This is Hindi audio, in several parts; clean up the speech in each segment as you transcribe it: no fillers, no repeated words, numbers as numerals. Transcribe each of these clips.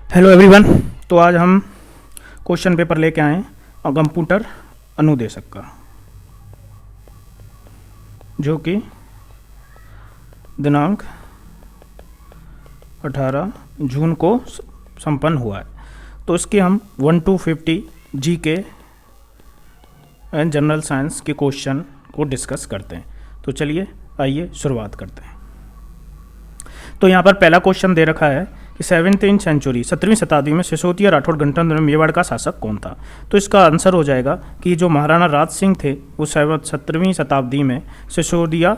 Hello everyone. तो आज हम क्वेश्चन पेपर लेके आए हैं कंप्यूटर अनुदेशक का, जो कि दिनांक 18 जून को संपन्न हुआ है। तो इसके हम 1 to 50 GK and general science के क्वेश्चन को डिस्कस करते हैं। तो चलिए आइए शुरुआत करते हैं। तो यहाँ पर पहला क्वेश्चन दे रखा है कि 17वीं सेंचुरी 17वीं शताब्दी में सिसोदिया राठौड़ गणतंत्र में मेवाड़ का शासक कौन था। तो इसका आंसर हो जाएगा कि जो महाराणा राज सिंह थे वो 17वीं शताब्दी में सिसोदिया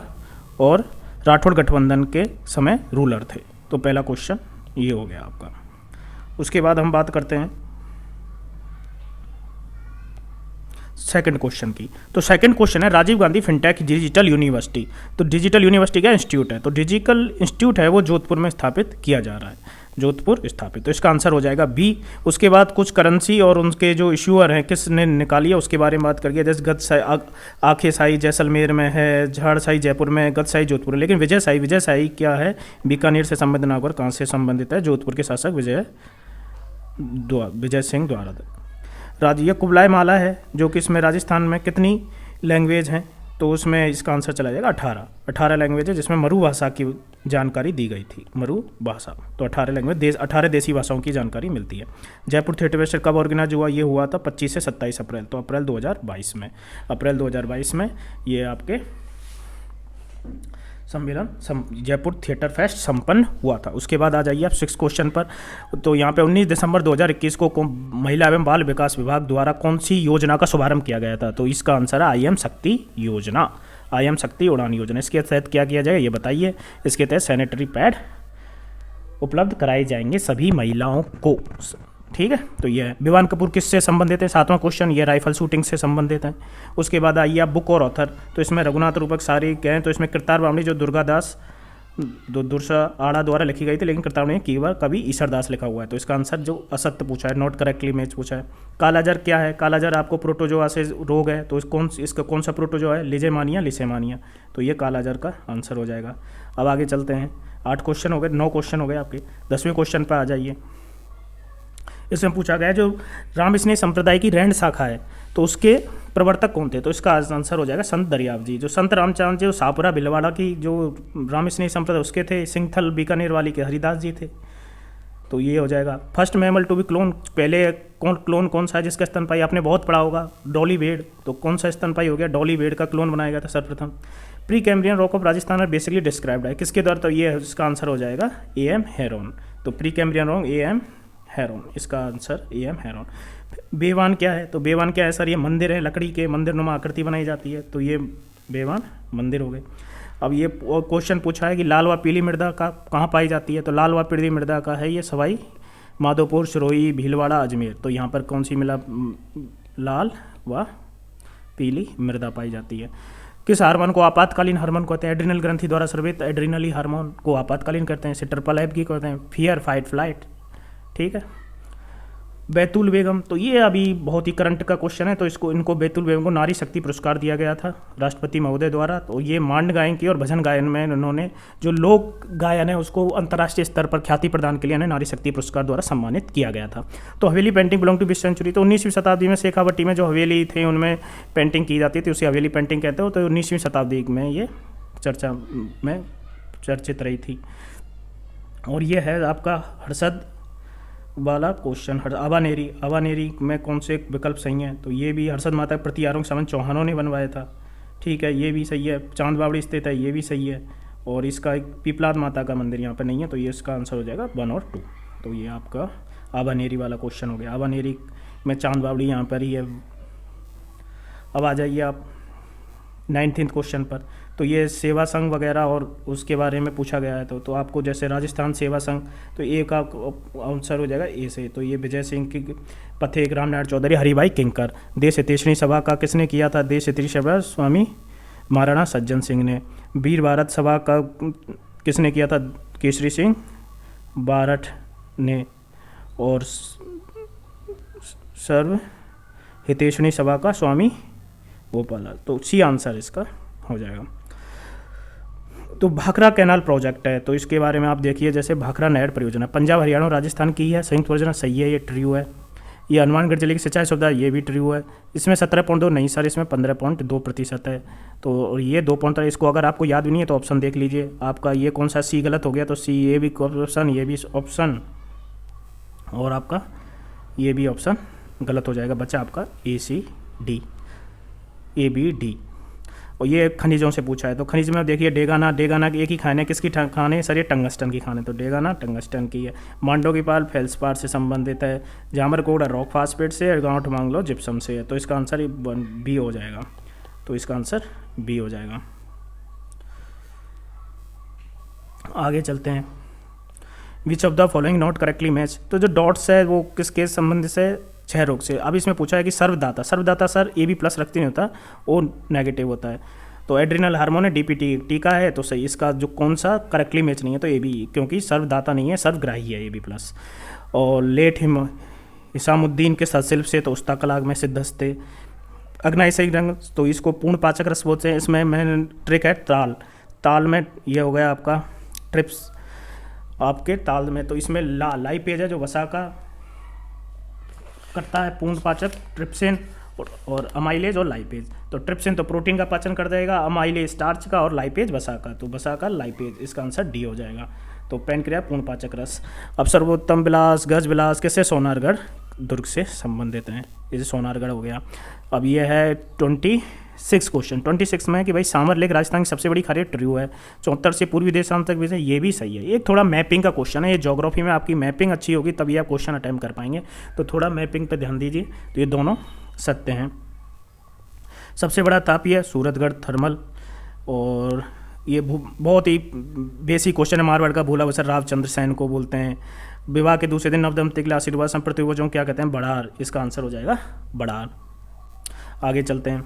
और राठौड़ गठबंधन के समय रूलर थे। तो पहला क्वेश्चन ये हो गया आपका। उसके बाद हम बात करते हैं सेकंड क्वेश्चन की। तो सेकंड क्वेश्चन है Rajiv Gandhi fintech digital university. तो डिजिटल यूनिवर्सिटी का इंस्टीट्यूट है, तो डिजिटल इंस्टीट्यूट है वो जोधपुर में स्थापित किया जा रहा है, जोधपुर स्थापित। तो इसका आंसर हो जाएगा बी। उसके बाद कुछ करेंसी और उनके जो इश्यूअर हैं किसने निकाली है उसके बारे में बात करिए। जैसे गदसाई आखे साई जैसलमेर में है, झाड़साई जयपुर में, गदसाई जोधपुर। लेकिन विजय साई क्या है, बीकानेर से संबंधित ना होकर कहाँ से संबंधित है, जोधपुर के शासक विजय सिंह द्वारा। ये कुबलाई माला है जो कि इसमें राजस्थान में कितनी लैंग्वेज हैं, तो उसमें इसका आंसर चला जाएगा 18 लैंग्वेज है, जिसमें मरु भाषा की जानकारी दी गई थी, मरु भाषा। तो 18 लैंग्वेज 18 देसी भाषाओं की जानकारी मिलती है। जयपुर थिएटर फेस्टिवल कब ऑर्गेनाइज हुआ, ये हुआ था 25 से 27 अप्रैल, तो अप्रैल 2022 में ये आपके सम्मेलन जयपुर थिएटर फेस्ट संपन्न हुआ था। उसके बाद आ जाइए आप 6 क्वेश्चन पर। तो यहाँ पे 19 दिसंबर 2021 को महिला एवं बाल विकास विभाग द्वारा कौन सी योजना का शुभारंभ किया गया था। तो इसका आंसर है IM शक्ति योजना, IM शक्ति उड़ान योजना। इसके तहत क्या किया जाएगा ये बताइए। इसके तहत सैनिटरी पैड उपलब्ध कराए जाएंगे सभी महिलाओं को, ठीक है। तो ये है। विवान कपूर किससे संबंधित है, 7वां क्वेश्चन, ये राइफल शूटिंग से संबंधित है। उसके बाद आइए आप बुक और ऑथर। तो इसमें रघुनाथ रूपक सारी कहें तो इसमें कृतार बावणी जो दुर्गादास दुर्सा आड़ा द्वारा लिखी गई थी, लेकिन कृतार बावणी की बार कभी ईश्वरदास लिखा हुआ है। तो इसका आंसर जो असत्य पूछा है, नॉट करेक्टली मैच पूछा है। कालाजार क्या है, कालाजार आपको प्रोटोजोआ से रोग है, तो इसका कौन सा प्रोटोजोआ है, लिजेमानिया लिसेमानिया। तो ये कालाजार का आंसर हो जाएगा। अब आगे चलते हैं। 8 क्वेश्चन हो गए, 9 क्वेश्चन हो गए आपके। 10वें क्वेश्चन पर आ जाइए। इसमें पूछा गया जो रामस्नेह संप्रदाय की रैंड शाखा है तो उसके प्रवर्तक कौन थे। तो इसका आंसर हो जाएगा संत दरियाव जी। जो संत रामचंद्र जी शाहपुरा भिलवाड़ा की जो रामस्नेह संप्रदाय उसके थे, सिंगथल बीकानेर वाली के हरिदास जी थे। तो ये हो जाएगा। First mammal to be clone, पहले क्लोन कौन सा है जिसका स्तनपाई आपने बहुत पढ़ा होगा, डॉली भेड़। तो कौन सा स्तनपाई हो गया, डॉली भेड़ का क्लोन बनाया गया था सर्वप्रथम। Pre Cambrian rock of Rajasthan में बेसिकली डिस्क्राइब्ड है किसके द्वारा, तो ये इसका आंसर हो जाएगा AM हेरोन। तो pre Cambrian rock AM Heron, इसका आंसर AM हेरोन। बेवान क्या है, तो बेवान क्या है सर, ये मंदिर है, लकड़ी के मंदिर नुमा आकृति बनाई जाती है, तो ये बेवान मंदिर हो गए। अब ये क्वेश्चन पूछा है कि लाल व पीली मृदा का कहाँ पाई जाती है। तो लाल व पीली मृदा का है ये सवाई माधोपुर, सिरोही, भीलवाड़ा, अजमेर। तो यहाँ पर कौन सी मिला, लाल व पीली मृदा पाई जाती है। किस हार्मोन को आपातकालीन हार्मोन कहते हैं, एड्रिनल ग्रंथि द्वारा स्रावित एड्रिनली हार्मोन को आपातकालीन करते हैं। सिट्रपलाइब की कहते हैं फियर फाइट फ्लाइट, ठीक है। बैतुल बेगम, तो ये अभी बहुत ही करंट का क्वेश्चन है, तो इनको बैतुल बेगम को नारी शक्ति पुरस्कार दिया गया था राष्ट्रपति महोदय द्वारा। तो ये मांड गायन की और भजन गायन में उन्होंने जो लोक गायन है उसको अंतर्राष्ट्रीय स्तर पर ख्याति प्रदान के लिए उन्हें नारी शक्ति पुरस्कार द्वारा सम्मानित किया गया था। तो हवेली पेंटिंग बिलोंग टू 20वीं सेंचुरी। तो 19वीं शताब्दी में शेखावटी में जो हवेली थे उनमें पेंटिंग की जाती थी, उसे हवेली पेंटिंग कहते हो। तो 19वीं शताब्दी में ये चर्चा में चर्चित रही थी। और ये है आपका हर्षद वाला क्वेश्चन। अवानेरी में कौन से विकल्प सही हैं, तो ये भी हर्षद माता के प्रति आरोग्य संबंध चौहानों ने बनवाया था, ठीक है, ये भी सही है। चांद बावड़ी स्थित है, ये भी सही है। और इसका एक पीपलाद माता का मंदिर यहाँ पर नहीं है, तो ये इसका आंसर हो जाएगा 1 और 2। तो ये आपका अवानेरी वाला क्वेश्चन हो गया। अवानेरी में चांद बावड़ी यहाँ पर ही है। अब आ जाइए आप 19th क्वेश्चन पर। तो ये सेवा संघ वगैरह और उसके बारे में पूछा गया है। तो आपको जैसे राजस्थान सेवा संघ, तो ए का आंसर हो जाएगा ए से। तो ये विजय सिंह की पथेक, रामनारायण चौधरी, हरिभाई किंकर। देश हितैषणी सभा का किसने किया था, देश हितैषणी सभा स्वामी महाराणा सज्जन सिंह ने। वीर भारत सभा का किसने किया था, केसरी सिंह बारठ ने। और सर्व हितैषणी सभा का स्वामी गोपाल लाल। तो सी आंसर इसका हो जाएगा। तो भाखड़ा कैनाल प्रोजेक्ट है, तो इसके बारे में आप देखिए, जैसे भाखड़ा नहर परियोजना पंजाब हरियाणा और राजस्थान की है, संयुक्त परियोजना सही है, ये ट्रू है। ये हनुमानगढ़ जिले की सिंचाई सुविधा, ये भी ट्रू है। इसमें 17.2 नहीं सर, इसमें 15.2% है। तो और ये 2.3, इसको अगर आपको याद भी नहीं है तो ऑप्शन देख लीजिए। आपका ये कौन सा सी गलत हो गया, तो सी, ये भी ऑप्शन, ये भी ऑप्शन, और आपका ये भी ऑप्शन गलत हो जाएगा। बचा आपका A C D, A B D. और ये खनिजों से पूछा है, तो खनिज में देखिए डेगाना, डेगाना की एक ही खान है, किसकी खान है सर, ये टंगस्टन की खान है, तो डेगाना टंगस्टन की है। मांडो की पाल फेल्सपार से संबंधित है। जामरकोड़ा रॉक फास्फेट से, और गांठ मांगलो जिप्सम से है। तो इसका आंसर बी हो जाएगा, तो इसका आंसर बी हो जाएगा। आगे चलते हैं। Which of the following not correctly match, तो जो डॉट्स है वो किसके संबंधित से, क्षय रोग से। अब इसमें पूछा है कि सर्वदाता, सर्वदाता सर ए बी प्लस रखते नहीं होता, वो नेगेटिव होता है। तो एड्रिनल हार्मोन है, डीपीटी टीका है, तो सही इसका जो कौन सा करेक्टली मैच नहीं है, तो ए बी, क्योंकि सर्वदाता नहीं है, सर्वग्राही है ए बी प्लस। और लेट हिम हिसामुद्दीन के सत्शिल्प से, तो उस्ताकलाग में सिद्धस्ते। अग्नाशयी रंग, तो इसको पूर्ण पाचक रस बोलते हैं। इसमें मेन ट्रिक है ताल, ताल में ये हो गया आपका ट्रिप्स आपके ताल में, तो इसमें लाइपेज है जो वसा का करता है पूर्ण पाचक, ट्रिप्सिन और अमाइलेज और लाइपेज। तो ट्रिप्सिन तो प्रोटीन का पाचन कर देगा, अमाइलेज स्टार्च का, और लाइपेज वसा का, तो वसा का लाइपेज, इसका आंसर डी हो जाएगा। तो पैनक्रिया पूर्ण पाचक रस। अब सर्वोत्तम विलास, गज विलास किससे, सोनारगढ़ दुर्ग से संबंधित हैं, जैसे सोनारगढ़ हो गया। अब ये है 26 क्वेश्चन, 26 में कि भाई सामर लेक राजस्थान की सबसे बड़ी खाड़ी, ट्रू है। 74 से पूर्वी देशांत तक विषय, ये भी सही है। एक थोड़ा मैपिंग का क्वेश्चन है, ये ज्योग्राफी में आपकी मैपिंग अच्छी होगी तभी आप क्वेश्चन अटेम्प्ट कर पाएंगे, तो थोड़ा मैपिंग पे ध्यान दीजिए। तो ये दोनों सत्य हैं। सबसे बड़ा तापीय है सूरतगढ़ थर्मल, और ये बहुत ही बेसिक क्वेश्चन है, मारवाड़ का भूला बसर रावचंद्र सेन को बोलते हैं। विवाह के दूसरे दिन नवदंपति के लिए आशीर्वाद संप्रतिवचों क्या कहते हैं, बड़ार, इसका आंसर हो जाएगा बड़ार। आगे चलते हैं।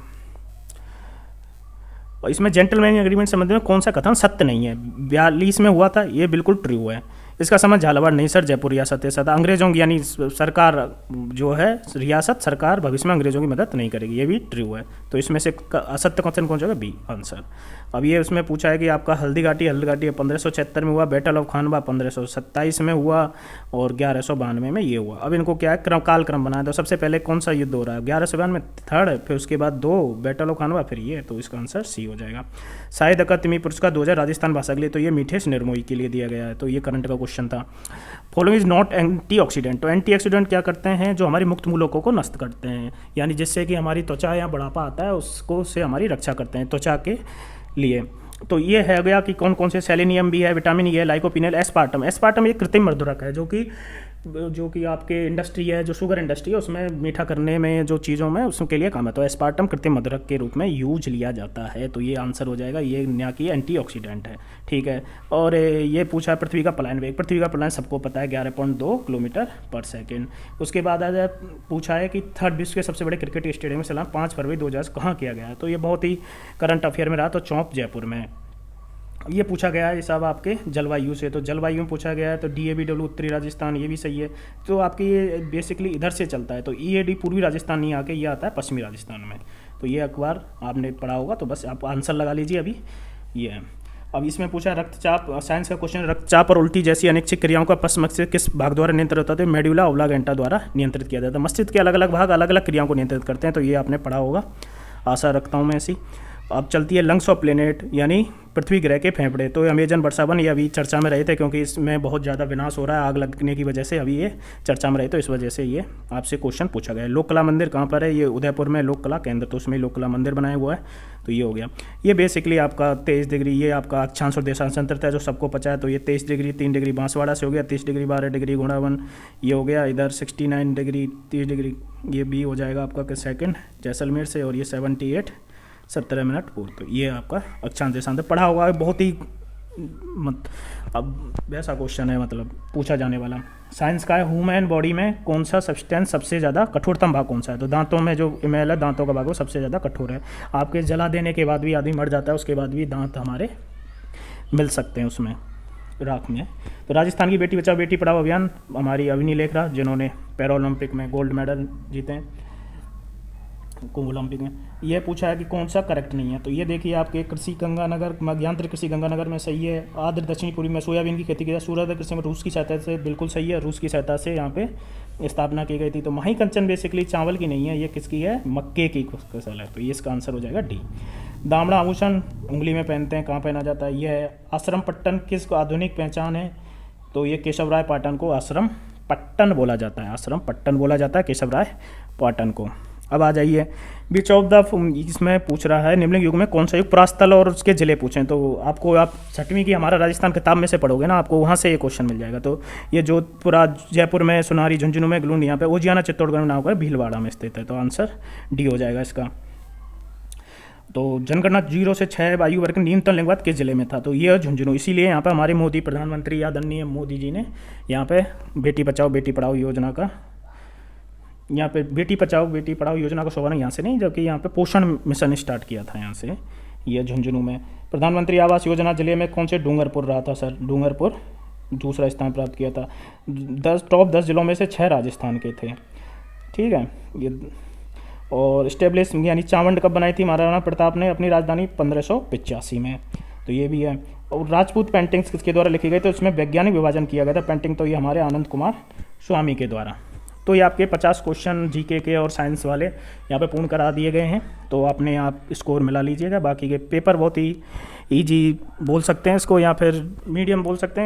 और इसमें जेंटलमैन एग्रीमेंट संबंध में कौन सा कथन सत्य नहीं है, 42 में हुआ था, ये बिल्कुल ट्रू है। इसका समझ झालावाड़ नहीं सर, जयपुर रियासत है सदा। अंग्रेजों की यानी सरकार जो है रियासत, सरकार भविष्य में अंग्रेजों की मदद नहीं करेगी, ये भी ट्रू है। तो इसमें से असत्य क्वेश्चन कौन सा होगा, बी आंसर। अब ये उसमें पूछा है कि आपका हल्दी घाटी 1576 में हुआ, बैटल ऑफ खानवा 1527 में हुआ, और 1192 में ये हुआ। अब इनको क्या है, कालक्रम बनाया, तो सबसे पहले कौन सा युद्ध हो रहा है, 1192 में थर्ड, फिर उसके बाद 2 बैटल ऑफ खानवा, फिर ये, तो इसका आंसर सी हो जाएगा। शाहिद अकादमी पुरस्कार 2000 राजस्थान भाषा के लिए, तो ये मिठेश निर्मोही के लिए दिया गया है, तो ये करंट का क्वेश्चन था। फॉलोइंग इज नॉट एंटीऑक्सीडेंट, तो एंटीऑक्सीडेंट क्या करते हैं, जो हमारी मुक्त मूलकों को नष्ट करते हैं, यानी जिससे कि हमारी त्वचा या बुढ़ापा आता है उसको से हमारी रक्षा करते हैं त्वचा के लिए। तो ये है गया कि कौन कौन से, सेलेनियम भी है, विटामिन ई है, लाइकोपिनल, एस्पार्टम। एस्पार्टम एक कृत्रिम मधुरक है जो कि आपके इंडस्ट्री है, जो शुगर इंडस्ट्री है उसमें मीठा करने में, जो चीज़ों में उसके लिए काम है, तो एस्पार्टम कृत्रिम मधुरक के रूप में यूज लिया जाता है, तो ये आंसर हो जाएगा, ये ना कि एंटीऑक्सीडेंट है, ठीक है। और ये पूछा है पृथ्वी का पलायन वेग, पृथ्वी का पलायन सबको पता है 11.2 किलोमीटर पर सेकेंड। उसके बाद आज पूछा है कि थर्ड विश्व के सबसे बड़े क्रिकेट स्टेडियम में सलाम 5 फरवरी 2000 कहाँ किया गया है, तो ये बहुत ही करंट अफेयर में रहा, तो चौंक जयपुर में। ये पूछा गया है ये सब आपके जलवायु से, तो जलवायु में पूछा गया है, तो DABW उत्तरी राजस्थान, ये भी सही है। तो आपकी ये बेसिकली इधर से चलता है, तो EAD पूर्वी राजस्थान नहीं आके ये आता है पश्चिमी राजस्थान में, तो ये अखबार आपने पढ़ा होगा, तो बस आप आंसर लगा लीजिए अभी ये है। अब इसमें पूछा रक्तचाप, साइंस का क्वेश्चन, रक्तचाप और उल्टी जैसी अनैच्छिक क्रियाओं का पश्च मस्तिष्क किस भाग द्वारा नियंत्रित होता है, मेडुला ओब्लांगेटा द्वारा नियंत्रित किया जाता है। मस्तिष्क के अलग अलग भाग अलग अलग क्रियाओं को नियंत्रित करते हैं, तो ये आपने पढ़ा होगा, आशा रखता हूँ मैं ऐसी। अब चलती है लंग्स ऑफ प्लेनेट, यानी पृथ्वी ग्रह के फेफड़े, तो अमेजन वर्षावन ये अभी चर्चा में रहे थे, क्योंकि इसमें बहुत ज़्यादा विनाश हो रहा है आग लगने की वजह से, अभी ये चर्चा में रहे, तो इस वजह से ये आपसे क्वेश्चन पूछा गया है। लोक कला मंदिर कहाँ पर है, ये उदयपुर में लोक कला केंद्र, तो उसमें लोक कला मंदिर बनाया हुआ है, तो ये हो गया। ये बेसिकली आपका 23 डिग्री, ये आपका अक्षांश और देशांश अंतर है जो सबको पता है, तो ये 23 डिग्री 3 डिग्री बांसवाड़ा से हो गया, 30 डिग्री 12 डिग्री गुणावन, ये हो गया इधर 69 डिग्री 30 डिग्री, ये भी हो जाएगा आपका सेकंड जैसलमेर से, और ये 78 17 मिनट पूर्व, तो ये आपका अक्षांश देशांतर पढ़ा हुआ है, बहुत ही अब वैसा क्वेश्चन है मतलब पूछा जाने वाला। साइंस का है ह्यूमन बॉडी में कौन सा सब्सटेंस सबसे ज़्यादा कठोरतम भाग कौन सा है, तो दांतों में जो इमेल है दांतों का भाग वो सबसे ज़्यादा कठोर है। आपके जला देने के बाद भी आदमी मर जाता है, उसके बाद भी दांत हमारे मिल सकते हैं उसमें राख में। तो राजस्थान की बेटी बचाओ बेटी पढ़ाओ अभियान, हमारी अविनी लेखरा जिन्होंने पैरा ओलंपिक में गोल्ड मेडल जीते हैं, ओलंपिक में। ये पूछा है कि कौन सा करेक्ट नहीं है, तो ये देखिए आपके कृषि गंगानगर, यांत्रिक कृषि गंगानगर में सही है। आर्द्र दक्षिणी पूर्व में सोयाबीन की खेती की जाए, सूर्योदय कृषि में रूस की सहायता से, बिल्कुल सही है, रूस की सहायता से यहाँ पे स्थापना की गई थी। तो मही कंचन बेसिकली चावल की नहीं है, ये किसकी है, मक्के की फसल है, तो ये इसका आंसर हो जाएगा डी। दामड़ा आभूषण उंगली में पहनते हैं, कहाँ पहना जाता है, यह आश्रम पट्टन किस आधुनिक पहचान है, तो ये केशव राय पाटन को आश्रम पट्टन बोला जाता है, आश्रम पट्टन बोला जाता है केशव राय पाटन को। अब आ जाइए बीच ऑफ द, इसमें पूछ रहा है निम्नलिखित युग में कौन सा युग, परास्थल और उसके जिले पूछें, तो आपको आप 6वीं की हमारा राजस्थान किताब में से पढ़ोगे ना, आपको वहाँ से ये क्वेश्चन मिल जाएगा। तो ये जोधपुर, जयपुर में, सोनारी, झुंझुनू में, गलूंड, यहाँ पे ओजियाना, चित्तौड़गढ़ में, नाव भीलवाड़ा में स्थित है, तो आंसर डी हो जाएगा इसका। तो जनगणना 0 से 6 आयु वर्ग न्यूनतम लिंगवाद किस जिले में था, तो ये झुंझुनू। इसीलिए यहाँ पर हमारे मोदी प्रधानमंत्री आदरणीय मोदी जी ने यहाँ पे बेटी बचाओ बेटी पढ़ाओ योजना का, यहाँ पे बेटी बचाओ बेटी पढ़ाओ योजना का शुभारंभ यहाँ से नहीं, जबकि यहाँ पे पोषण मिशन स्टार्ट किया था यहाँ से, ये झुंझुनू में। प्रधानमंत्री आवास योजना जिले में कौन से, डूंगरपुर रहा था सर, डूंगरपुर दूसरा स्थान प्राप्त किया था। टॉप 10 जिलों में से 6 राजस्थान के थे, ठीक है ये। और स्टेब्लिश यानी चावंड कब बनाई थी महाराणा प्रताप ने अपनी राजधानी 1585 में, तो ये भी है। और राजपूत पेंटिंग्स किसके द्वारा लिखी गई, तो इसमें वैज्ञानिक विभाजन किया गया था पेंटिंग, तो ये हमारे आनंद कुमार स्वामी के द्वारा। तो ये आपके 50 क्वेश्चन जीके के और साइंस वाले यहाँ पे पूर्ण करा दिए गए हैं, तो आपने आप स्कोर मिला लीजिएगा। बाकी के पेपर बहुत ही ईजी बोल सकते हैं इसको, या फिर मीडियम बोल सकते हैं।